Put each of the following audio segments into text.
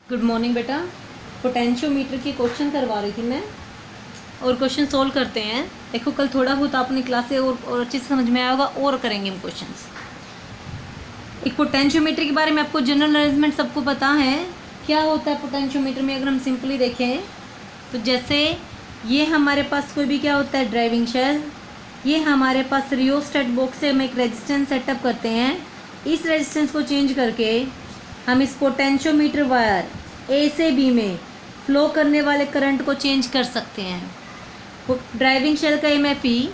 Good morning बेटा। Potentiometer के question करवा रही थी मैं और क्वेश्चन सोल्व करते हैं। देखो कल थोड़ा बहुत आपने क्लासे और अच्छे से समझ में आया होगा और करेंगे हम क्वेश्चंस। एक पोटेंशियोमीटर के बारे में आपको जनरल अरेंजमेंट सबको पता है। क्या होता है पोटेंशियोमीटर में, अगर हम सिंपली देखें तो जैसे ये हमारे पास कोई भी क्या होता है ड्राइविंग शेल, ये हमारे पास रियोस्टेट बॉक्स से हम एक रेजिस्टेंस सेटअप करते हैं। इस रेजिस्टेंस को चेंज करके हम इस पोटेंशियोमीटर वायर ए से बी में फ्लो करने वाले करंट को चेंज कर सकते हैं। ड्राइविंग शेल का एमएफई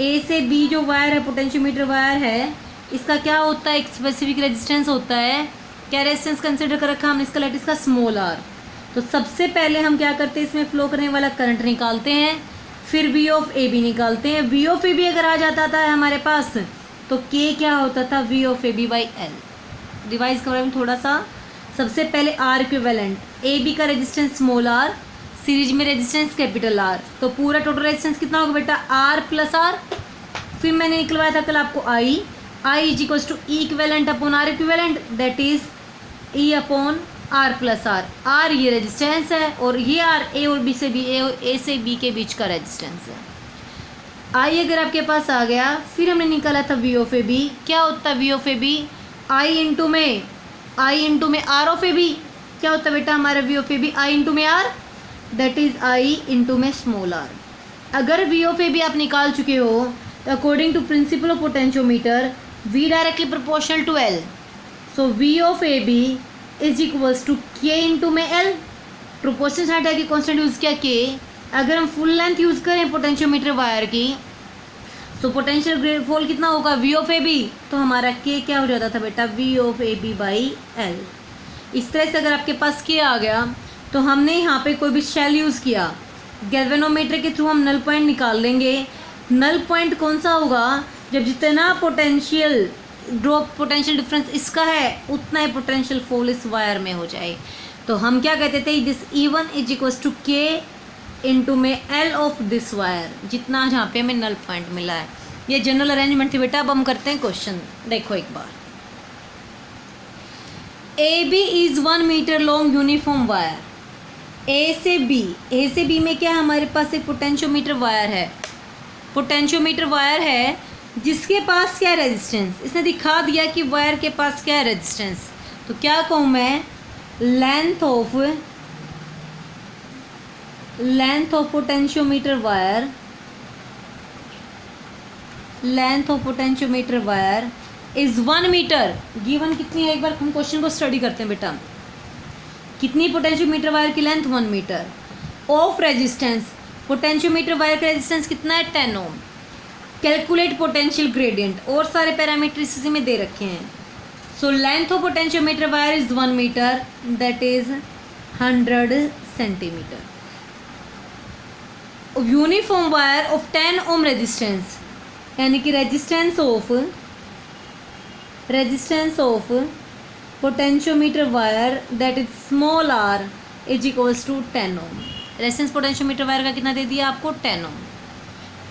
ए से बी जो वायर है, पोटेंशियोमीटर वायर है, इसका क्या होता है, एक स्पेसिफिक रेजिस्टेंस होता है। क्या रेजिस्टेंस कंसिडर कर रखा हमने, इसका लेट इसका स्मॉल आर। तो सबसे पहले हम क्या करते हैं, इसमें फ्लो करने वाला करंट निकालते हैं, फिर वी ऑफ ए बी निकालते हैं। वी ऑफ ए बी अगर आ जाता था हमारे पास तो के क्या होता था, V of A B by L. Device के बारे में थोड़ा सा, सबसे पहले आर इक्विवेलेंट ए बी का रेजिस्टेंस स्मॉल आर, सीरीज में रेजिस्टेंस कैपिटल आर, तो पूरा टोटल रेजिस्टेंस कितना होगा बेटा, आर प्लस आर। फिर मैंने निकलवाया था कल आपको I is equals to E equivalent upon R equivalent, that is E upon R plus R. R ये रेजिस्टेंस है और ये आर ए और बी से बी, ए से बी के बीच का रेजिस्टेंस है। आई अगर आपके पास आ गया, फिर हमने निकाला था वी ऑफ ए बी। क्या होता है V of A B, I into में आर ऑफ ए बी। क्या होता है बेटा हमारा V of A B, I into में R, that is I into में स्मॉल आर। अगर वी ऑफ ए बी आप निकाल चुके हो तो according to principle of potentiometer V directly proportional to L, so V of A B is equals to K into में L. Proportional हटा के कॉन्स्टेंट यूज़ किया के। अगर हम फुल लेंथ यूज़ करें पोटेंशियोमीटर वायर की तो पोटेंशियल ग्रेडफॉल कितना होगा, वी ऑफ ए बी, तो हमारा के क्या हो जाता था बेटा, V of A B by L. इस तरह से अगर आपके पास के आ गया तो हमने यहाँ पे कोई भी शेल यूज़ किया, गैल्वेनोमीटर के थ्रू हम नल पॉइंट निकाल लेंगे। नल पॉइंट कौन सा होगा, जब जितना पोटेंशियल ड्रॉप पोटेंशियल डिफरेंस इसका है उतना ही पोटेंशियल फॉल इस वायर में हो जाए। तो हम क्या कहते थे, this E1 is equals to K into में एल ऑफ दिस वायर, जितना जहाँ पे हमें नल पॉइंट मिला है। ये जनरल अरेंजमेंट थी बेटा। अब हम करते हैं क्वेश्चन, देखो एक बार। A B is 1 metre long uniform wire. A से बी में क्या हमारे पास एक पोटेंशियोमीटर वायर है। पोटेंशियोमीटर वायर है जिसके पास क्या रेजिस्टेंस, इसने दिखा दिया कि वायर के पास क्या है रेजिस्टेंस। तो क्या कहूँ मैं, length of potentiometer wire is 1 metre. Given कितनी है, एक बार हम क्वेश्चन को स्टडी करते हैं बेटा। कितनी पोटेंशियोमीटर वायर की length, 1 metre. Of resistance, potentiometer wire का रेजिस्टेंस कितना है, 10 ओम। कैलकुलेट पोटेंशियल ग्रेडियंट, और सारे पैरामीटर इसी में दे रखे हैं। So length of potentiometer wire is 1 metre, that is 100 centimetre. Uniform wire of 10 ohm resistance, यानी कि resistance of potentiometer wire that is small R is equals to 10 ohm. Resistance potentiometer wire का कितना दे दिया आपको, 10 ohm.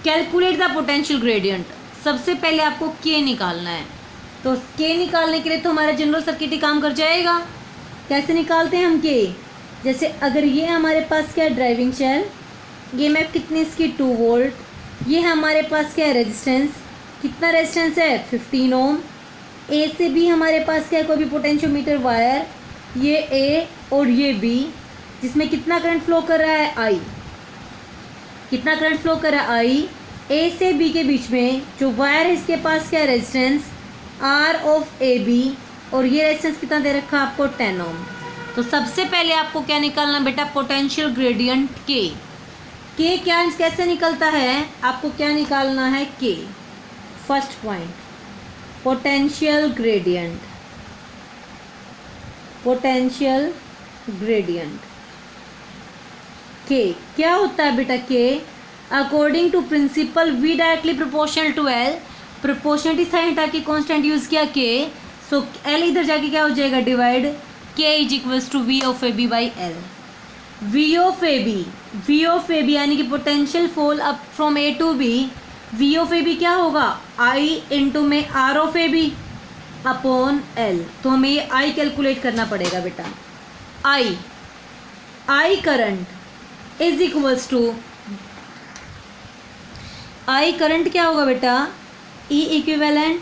Calculate the potential gradient, सबसे पहले आपको के निकालना है। तो के निकालने के लिए तो हमारा जनरल सर्किट ही काम कर जाएगा। कैसे निकालते हैं हम के, जैसे अगर ये हमारे पास क्या है ड्राइविंग शेल, ये मैप कितनी इसकी 2 वोल्ट, ये हमारे पास क्या है रेजिस्टेंस, कितना रेजिस्टेंस है 15 ओम। ए से बी हमारे पास क्या है कोई भी पोटेंशियोमीटर वायर, ये ए और ये बी, जिसमें कितना करंट फ्लो कर रहा है, आई। कितना करंट फ्लो कर रहा है, आई। ए से बी के बीच में जो वायर है इसके पास क्या है resistance, R of A B, और ये रेजिस्टेंस कितना दे रखा है आपको, 10 ओम। तो सबसे पहले आपको क्या निकालना बेटा, पोटेंशियल ग्रेडियंट के क्या कैसे निकलता है, आपको क्या निकालना है, के। फर्स्ट पॉइंट, पोटेंशियल ग्रेडियंट के क्या होता है बेटा, के according to principle V directly proportional to L. Proportionality sign हटा के कांस्टेंट यूज किया के, सो एल इधर जाके क्या हो जाएगा, divide K is equals to V of A B by L. V of A B यानी कि potential fall up from A to B, V of A B क्या होगा, आई इंटू में R of A B upon L. तो हमें ये I calculate करना पड़ेगा बेटा। I current is equals to, I current क्या होगा बेटा, E equivalent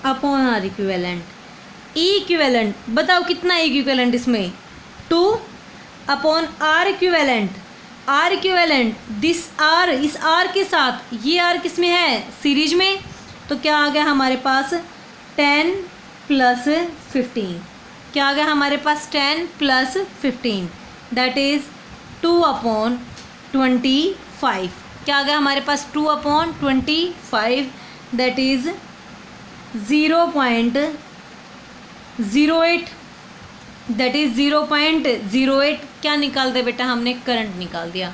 upon R equivalent. E equivalent बताओ कितना इक्विवेलेंट इसमें, 2 upon R equivalent. R equivalent this R, इस आर के साथ ये आर किस में है, सीरीज में, तो क्या आ गया हमारे पास 10 प्लस 15। क्या आ गया हमारे पास 10 प्लस 15 दैट इज़ 2 अपॉन 25। क्या आ गया हमारे पास 2 upon 25 that is 0.08, that is 0.08। क्या निकाल दे बेटा हमने, करंट निकाल दिया।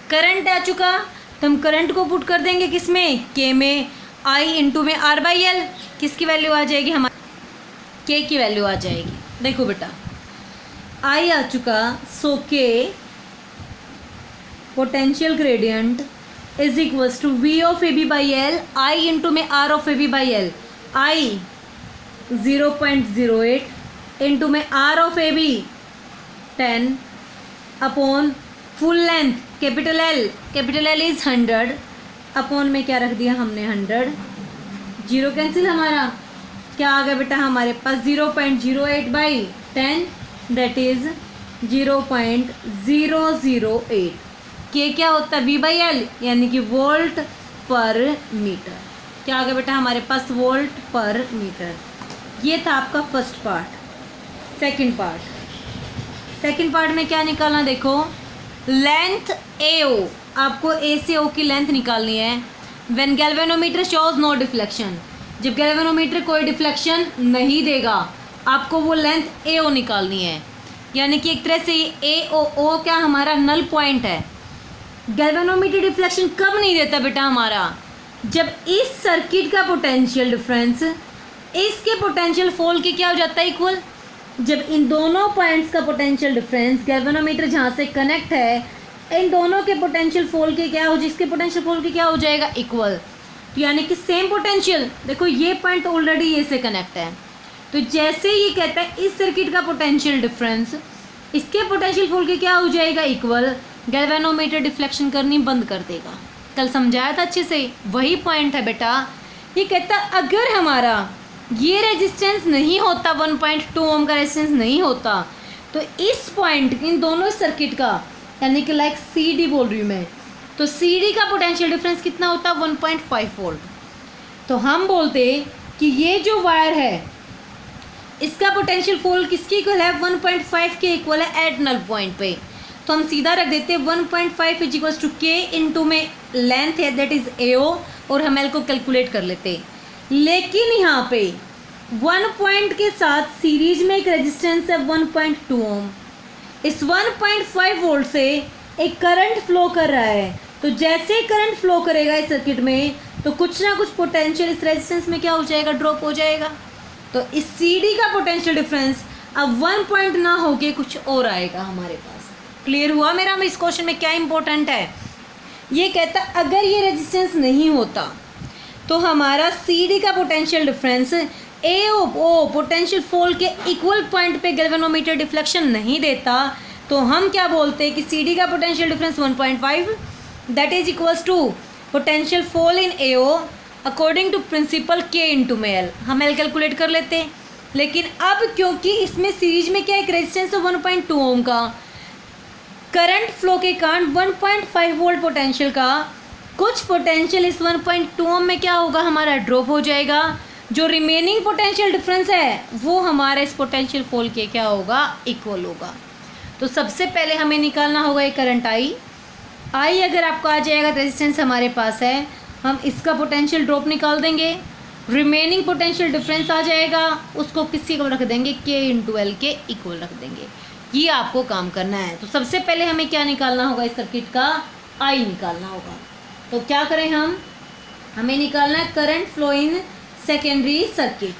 करंट आ चुका तो हम करंट को पुट कर देंगे किस में, के में, आई इंटू में आर बाई एल। किसकी वैल्यू आ जाएगी हमारी, के की वैल्यू आ जाएगी। देखो बेटा आई आ चुका, so K potential gradient is equals to V of A B by L, I into में R of A B by L. I 0.08 into में R of A B 10 upon full length capital L is 100 upon में क्या रख दिया हमने 100, zero cancel हमारा। क्या आ गया बेटा हमारे पास 0.08 बाई 10 दैट इज 0.008। के क्या होता है, वी बाई एल यानी कि वोल्ट पर मीटर। क्या आ गया बेटा हमारे पास, वोल्ट पर मीटर। ये था आपका फर्स्ट पार्ट। सेकंड पार्ट में क्या निकालना, देखो लेंथ ए ओ, आपको ए से ओ की लेंथ निकालनी है। When galvanometer shows no deflection, जब गैल्वेनोमीटर कोई डिफ्लेक्शन नहीं देगा आपको वो लेंथ ए ओ निकालनी है। यानी कि एक तरह से ए ओ क्या हमारा नल पॉइंट है। गैल्वेनोमीटर डिफ्लेक्शन कब नहीं देता बेटा हमारा, जब इस सर्किट का पोटेंशियल डिफरेंस इसके पोटेंशियल फोल के क्या हो जाता है, इक्वल। जब इन दोनों पॉइंट्स का पोटेंशियल डिफरेंस गैल्वेनोमीटर जहाँ से कनेक्ट है इन दोनों के पोटेंशियल फोल के क्या हो, जिसके पोटेंशियल फोल के क्या हो जाएगा, इक्वल। तो यानी कि सेम पोटेंशियल, देखो ये पॉइंट ऑलरेडी ये से कनेक्ट है, तो जैसे ये कहता है इस सर्किट का पोटेंशियल डिफरेंस इसके पोटेंशियल फोल के क्या हो जाएगा, इक्वल। गैल्वेनोमीटर डिफ्लेक्शन करनी बंद कर देगा। कल समझाया था अच्छे से, वही पॉइंट है बेटा। ये कहता अगर हमारा ये रेजिस्टेंस नहीं होता, 1.2 ओम का रेजिस्टेंस नहीं होता, तो इस पॉइंट इन दोनों सर्किट का यानी कि लाइक सी डी बोल रही हूँ मैं, तो सी डी का पोटेंशियल डिफरेंस कितना होता, 1.5 वोल्ट। तो हम बोलते कि ये जो वायर है इसका पोटेंशियल फोल किसके इक्वल है, 1.5 के इक्वल है एट नल पॉइंट पे। तो हम सीधा रख देते 1.5 is equals to K into में लेंथ है दैट इज ए ओ, और हम एल को कैलकुलेट कर लेते। लेकिन यहाँ पे 1 पॉइंट के साथ सीरीज में एक रेजिस्टेंस है 1.2 ओम। इस 1.5 वोल्ट से एक करंट फ्लो कर रहा है, तो जैसे करंट फ्लो करेगा इस सर्किट में तो कुछ ना कुछ पोटेंशियल इस रेजिस्टेंस में क्या हो जाएगा, ड्रॉप हो जाएगा। तो इस सी डी का पोटेंशियल डिफरेंस अब 1 पॉइंट ना होके कुछ और आएगा हमारे पास। क्लियर हुआ मेरा में इस क्वेश्चन में क्या इंपॉर्टेंट है। ये कहता अगर ये रेजिस्टेंस नहीं होता तो हमारा सी डी का potential difference A O potential fall के इक्वल पॉइंट पे गैल्वेनोमीटर डिफ्लेक्शन नहीं देता, तो हम क्या बोलते हैं कि सी डी का potential difference 1.5 that is equals to potential fall in A O according to principle K into में एल। हम एल कैलकुलेट कर लेते हैं। लेकिन अब क्योंकि इसमें सीरीज में क्या एक रेजिस्टेंस है 1.2 ओम का, करंट फ्लो के कारण 1.5 वोल्ट पोटेंशियल का कुछ पोटेंशियल इस 1.2 ओम में क्या होगा, हमारा ड्रॉप हो जाएगा। जो रिमेनिंग पोटेंशियल डिफरेंस है वो हमारा इस पोटेंशियल फोल के क्या होगा, इक्वल होगा। तो सबसे पहले हमें निकालना होगा ये करंट आई अगर आपको आ जाएगा रेजिस्टेंस हमारे पास है, हम इसका पोटेंशियल ड्रॉप निकाल देंगे, रिमेनिंग पोटेंशियल डिफरेंस आ जाएगा, उसको किसी को रख देंगे के इंटू एल के इक्वल रख देंगे। ये आपको काम करना है। तो सबसे पहले हमें क्या निकालना होगा, इस सर्किट का आई निकालना होगा। तो क्या करें हमें निकालना है current flow in secondary circuit,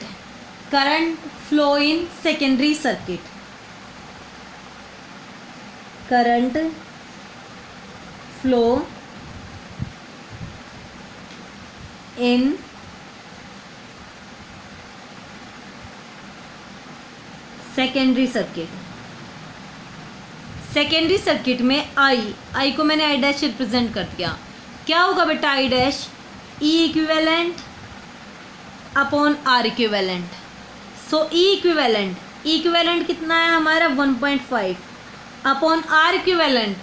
current flow in secondary circuit, current flow in secondary circuit. Secondary circuit में आई को मैंने आई डैश रिप्रेजेंट कर दिया, क्या होगा बेटा I dash E equivalent upon R equivalent. So E equivalent कितना है हमारा 1.5 अपॉन आर इक्विवेलेंट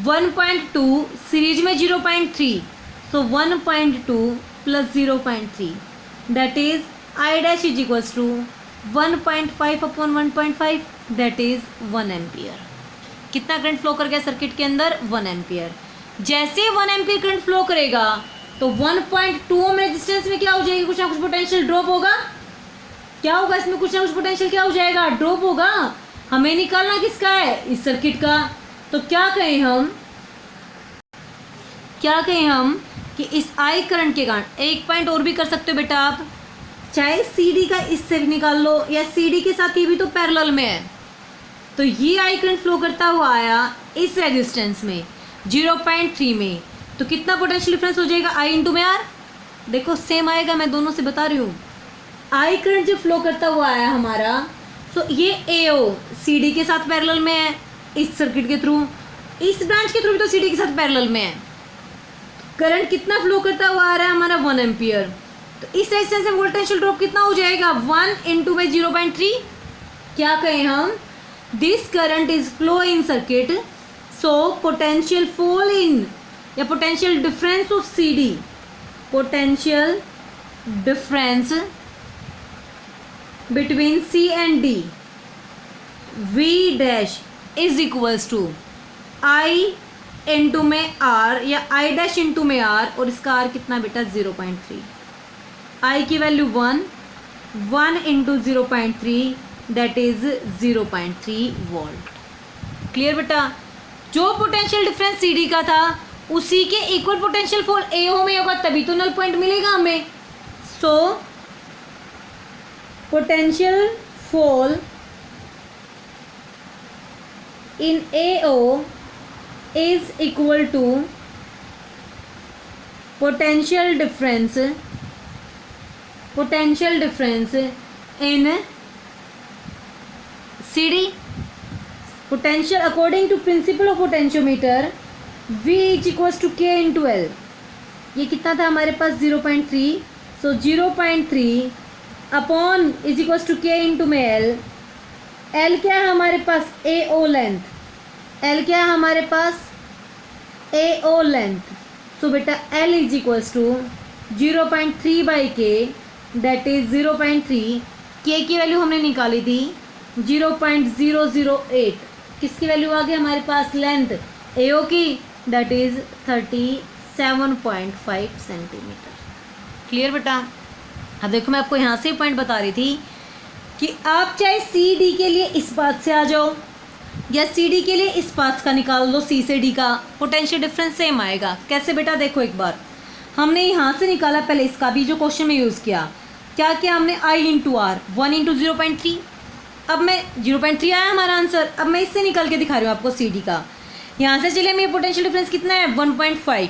1.2, सीरीज में 0.3, so 1.2 plus 0.3 that is I dash is equals to 1.5 upon 1.5 that is 1 ampere. कितना करंट फ्लो कर गया सर्किट के अंदर 1 एम्पियर। जैसे 1 एम्पियर करंट फ्लो करेगा तो 1.2 ओम रेजिस्टेंस में क्या हो जाएगी, कुछ ना कुछ पोटेंशियल ड्रॉप होगा। क्या होगा इसमें, कुछ ना कुछ पोटेंशियल क्या हो जाएगा, ड्रॉप होगा। हमें निकालना किसका है, इस सर्किट का। तो क्या कहें हम कि इस आई करंट के कारण एक पॉइंट और भी कर सकते हो बेटा आप, चाहे सी डी का इससे भी निकाल लो या सी डी के साथ ये भी तो पैरेलल में है। तो ये आई करंट फ्लो करता हुआ आया इस रेजिस्टेंस में 0.3 में, तो कितना पोटेंशियल डिफरेंस हो जाएगा आई इंटू में आर। देखो सेम आएगा, मैं दोनों से बता रही हूँ। आई करंट जो फ्लो करता हुआ आया हमारा, तो ये ए ओ सी डी के साथ पैरेलल में है इस सर्किट के थ्रू, इस ब्रांच के थ्रू भी तो सी डी के साथ पैरेलल में है। करंट कितना फ्लो करता हुआ आ रहा है हमारा 1 एम्पियर। तो इस रेजिस्टेंस में वोल्टेज ड्रॉप कितना हो जाएगा 1 इंटू में 0.3। क्या कहें हम, this current is flow in circuit, so potential fall in या potential difference of C D, potential difference between C and D V dash is equals to I into में R या आई डैश इंटू में R, और इसका R कितना बेटा 0.3, I की value 1 into 0.3 that is 0.3 volt. Clear बेटा, जो पोटेंशियल डिफरेंस सी डी का था उसी के equal potential fall A O में होगा, तभी तो नल पॉइंट मिलेगा हमें। So potential fall in A O is equal to potential difference in CD. Potential according to principle of potentiometer V is equals to K into L। ये कितना था हमारे पास 0.3, so 0.3 upon is equals to K into में L। L क्या है हमारे पास AO length, L क्या है हमारे पास AO लेंथ। सो बेटा L is equals to 0.3 by K that is 0.3। K की वैल्यू हमने निकाली थी 0.008, किसकी वैल्यू आ गई हमारे पास लेंथ AO की, दैट इज 37.5 सेंटीमीटर। क्लियर बेटा। अब देखो मैं आपको यहाँ से पॉइंट बता रही थी कि आप चाहे सी डी के लिए इस बात से आ जाओ या सी डी के लिए इस पाथ का निकाल लो, सी से डी का पोटेंशियल डिफरेंस सेम आएगा। कैसे बेटा, देखो एक बार हमने यहाँ से निकाला, पहले इसका भी जो क्वेश्चन में यूज़ किया, क्या किया हमने आई इंटू आर 1 इंटू 0.3। अब मैं 0.3 आया हमारा आंसर। अब मैं इससे निकाल के दिखा रही हूँ आपको सी डी का। यहाँ से चलिए मेरा पोटेंशियल डिफरेंस कितना है 1.5,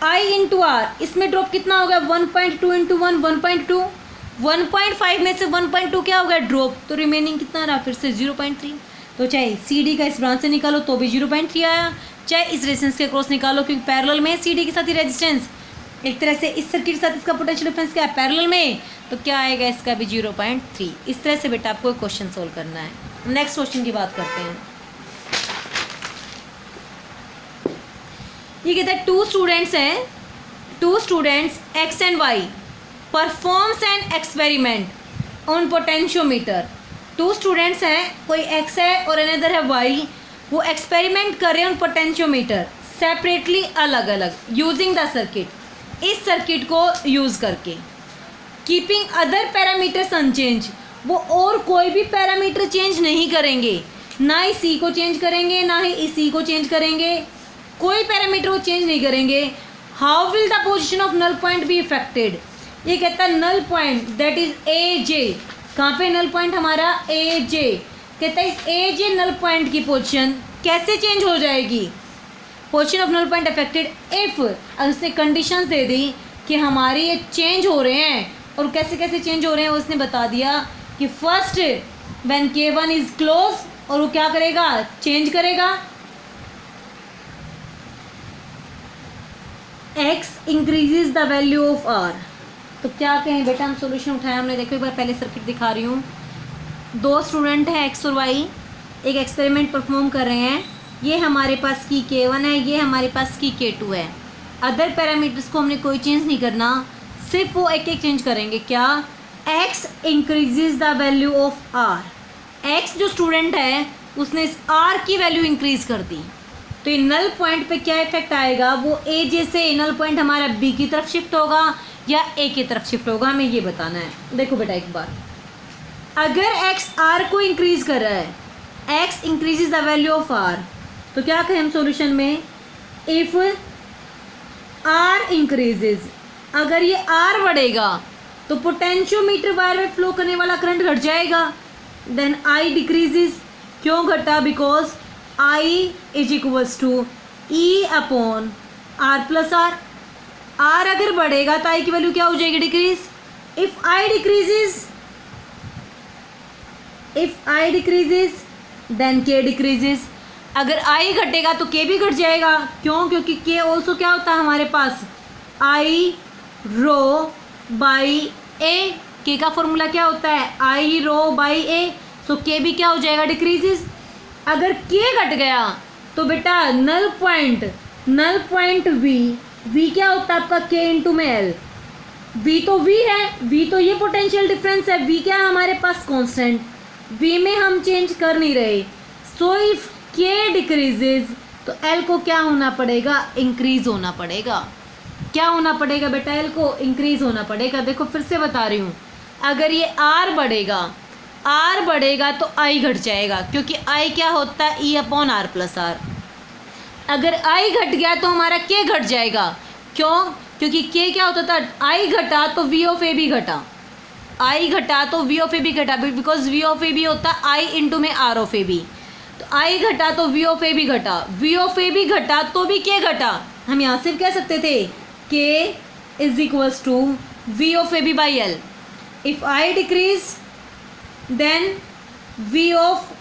आई इंटू आर, इसमें ड्रॉप कितना हो गया 1.2 इंटू 1.2, 1.5 में से 1.2 क्या हो गया ड्रॉप, तो रिमेनिंग कितना रहा फिर से 0.3। तो चाहे सी डी का इस ब्रांच से निकालो तो भी 0.3 आया, चाहे इस रेजिस्टेंस के क्रॉस निकालो क्योंकि पैरेलल में सी डी के साथ ही रेजिस्टेंस, एक तरह से इस सर्किट के साथ इसका पोटेंशियल डिफरेंस क्या है पैरेलल में, तो क्या आएगा इसका भी 0.3। इस तरह से बेटा आपको क्वेश्चन सोल्व करना है। नेक्स्ट क्वेश्चन की बात करते हैं। ये कहता है two students X and Y performs an experiment on potentiometer. 2 students हैं, कोई एक्स है और अनदर है वाई, वो एक्सपेरिमेंट कर रहे हैं ऑन पोटेंशियोमीटर सेपरेटली, अलग अलग, यूजिंग द सर्किट, इस सर्किट को यूज़ करके, कीपिंग अदर पैरामीटर्स अनचेंज, वो और कोई भी पैरामीटर चेंज नहीं करेंगे, ना ही सी को चेंज करेंगे ना ही इस सी को चेंज करेंगे, कोई पैरामीटर वो चेंज नहीं करेंगे। How will the position of null point be affected. ये कहता है null point that is A J, कहाँ पे नल पॉइंट हमारा ए जे, कहता है इस ए जे नल पॉइंट की पोजीशन कैसे चेंज हो जाएगी। Position of null point affected if, उसने कंडीशंस दे दी कि हमारे ये चेंज हो रहे हैं, और कैसे कैसे चेंज हो रहे हैं उसने बता दिया कि first when K1 is close और वो क्या करेगा, चेंज करेगा। x increases the value of r। तो क्या कहें बेटा, हम सॉल्यूशन उठाया हमने, देखो एक बार पहले सर्किट दिखा रही हूँ। दो स्टूडेंट हैं x और y, एक एक्सपेरिमेंट परफॉर्म कर रहे हैं। ये हमारे पास की K1 है, ये हमारे पास की K2 है। अदर पैरामीटर्स को हमने कोई चेंज नहीं करना, सिर्फ वो एक एक चेंज करेंगे। क्या, x increases the value of r। x जो स्टूडेंट है उसने इस r की वैल्यू इंक्रीज कर दी, तो ये नल पॉइंट पे क्या इफेक्ट आएगा, वो a जैसे नल पॉइंट हमारा b की तरफ शिफ्ट होगा या a की तरफ शिफ्ट होगा, हमें ये बताना है। देखो बेटा एक बार, अगर x r को इंक्रीज कर रहा है, x increases the value of r, तो क्या कहें हम सॉल्यूशन में, इफ r इंक्रीजेज, अगर ये r बढ़ेगा तो पोटेंशियोमीटर वायर में फ्लो करने वाला करंट घट जाएगा। देन I डिक्रीजेज, क्यों घटा, because I is equals to E upon R plus R। R अगर बढ़ेगा तो I की वैल्यू क्या हो जाएगी, decrease. If I decreases then K decreases. अगर I घटेगा तो K भी घट जाएगा, क्यों, क्योंकि K ऑल्सो क्या होता है हमारे पास, I rho by A। K का फॉर्मूला क्या होता है, I rho by A, so K भी क्या हो जाएगा, डिक्रीजेज। अगर K घट गया तो बेटा नल पॉइंट V क्या होता है आपका, K इंटू में L। V तो V है, V तो ये पोटेंशियल डिफरेंस है, V क्या है हमारे पास, कांस्टेंट। V में हम चेंज कर नहीं रहे, सो इफ K डिक्रीजेज तो L को क्या होना पड़ेगा, इंक्रीज होना पड़ेगा। क्या होना पड़ेगा बेटा, L को इंक्रीज होना पड़ेगा। देखो फिर से बता रही हूँ, अगर ये R बढ़ेगा तो I घट जाएगा, क्योंकि I क्या होता है, E upon R plus R। अगर I घट गया तो हमारा K घट जाएगा, क्यों, क्योंकि K क्या होता था, I घटा तो V ऑफ A भी घटा, I घटा तो V ऑफ A भी घटा, बिकॉज V ऑफ A भी होता है I इंटू में R ऑफ A भी। तो I घटा तो V ऑफ A भी घटा, V ऑफ A भी घटा तो भी K घटा। हम यहाँ सिर्फ कह सकते थे K is equals to V of A B by L। If I decrease then V of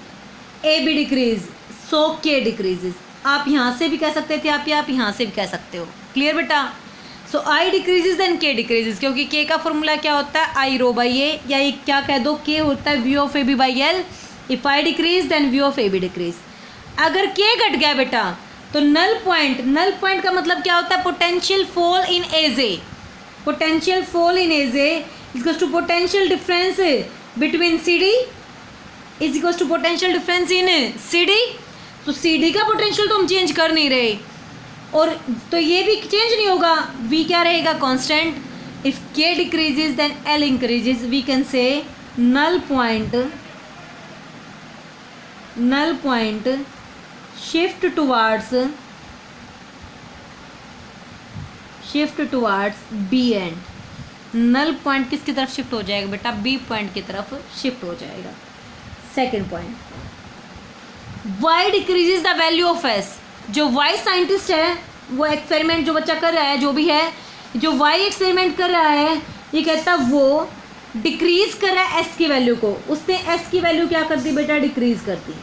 A B decrease, so K decreases. आप यहाँ से भी कह सकते थे, आप यहाँ से भी कह सकते हो। क्लियर बेटा, so I decreases then K decreases, क्योंकि K का फॉर्मूला क्या होता है, I रो बाई A, या एक क्या कह दो, K होता है V of A B by L। If I decrease then V of A B decrease. अगर K घट गया बेटा तो नल पॉइंट का मतलब क्या होता है, potential fall in edge A. Potential fall in edge A equals to potential difference between C D is equals to potential difference in C D. तो सी डी का पोटेंशियल तो हम चेंज कर नहीं रहे, और तो ये भी चेंज नहीं होगा, V क्या रहेगा, constant. If K decreases then L increases, we can say null point shift towards B end. Null point किसकी तरफ शिफ्ट हो जाएगा बेटा, बी पॉइंट की तरफ शिफ्ट हो जाएगा। Second point, Y decreases the value of S. जो वाई साइंटिस्ट है, वो एक्सपेरिमेंट जो बच्चा कर रहा है, जो भी है, जो वाई एक्सपेरिमेंट कर रहा है, ये कहता है वो डिक्रीज कर रहा है एस की वैल्यू को। उसने एस की वैल्यू क्या कर दी बेटा, डिक्रीज कर दी।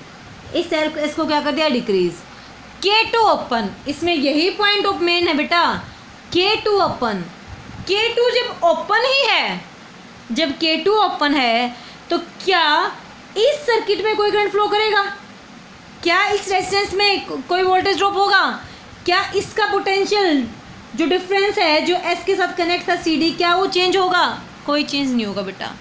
इस एस को क्या कर दिया, डिक्रीज। K2 ओपन, इसमें यही पॉइंट ऑफ मेन है बेटा, K2 ओपन। K2 जब ओपन ही है, जब K2 ओपन है तो क्या इस सर्किट में कोई करंट फ्लो करेगा, क्या इस रेजिस्टेंस में कोई वोल्टेज ड्रॉप होगा, क्या इसका पोटेंशियल जो डिफरेंस है जो एस के साथ कनेक्ट था सी डी, क्या वो चेंज होगा, कोई चेंज नहीं होगा बेटा,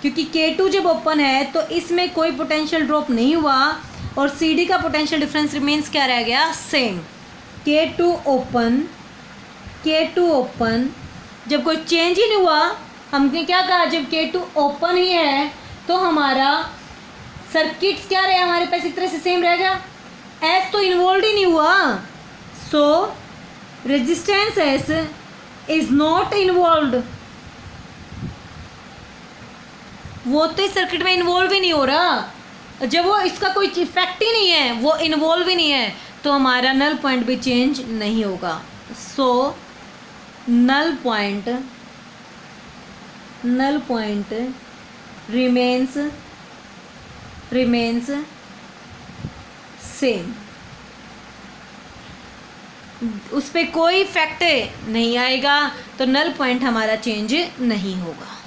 क्योंकि K2 जब ओपन है तो इसमें कोई पोटेंशियल ड्रॉप नहीं हुआ और सी डी का पोटेंशियल डिफरेंस रिमेन्स क्या रह गया, सेम। K2 ओपन जब कोई चेंज ही नहीं हुआ, हमने क्या कहा, जब K2 ओपन ही है तो हमारा सर्किट क्या रहे, हमारे पास एक तरह से सेम रहेगा, एस तो इन्वॉल्व ही नहीं हुआ, सो resistance S is not involve. वो तो इस सर्किट में इन्वॉल्व ही नहीं हो रहा, जब वो इसका कोई इफेक्ट ही नहीं है, वो इन्वॉल्व ही नहीं है, तो हमारा नल पॉइंट भी चेंज नहीं होगा। सो नल पॉइंट रिमेन्स सेम, उस पर कोई फैक्ट नहीं आएगा तो नल पॉइंट हमारा चेंज नहीं होगा।